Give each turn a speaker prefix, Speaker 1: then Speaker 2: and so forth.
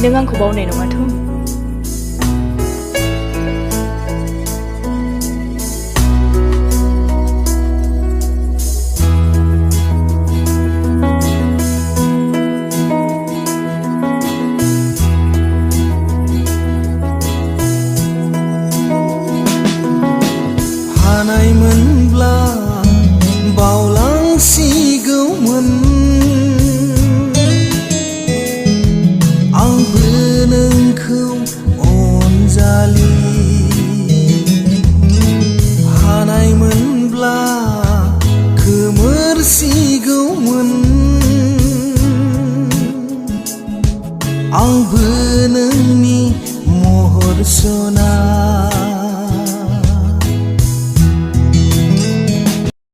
Speaker 1: नों आंखौ बावनाय नङाथ'?
Speaker 2: हानायमोनब्ला बावलांसिगौमोन आंबो नोंखौ अनजालि। हानायमोनब्ला खोमोरसिगौमोन आंबो नोंनि महर सना।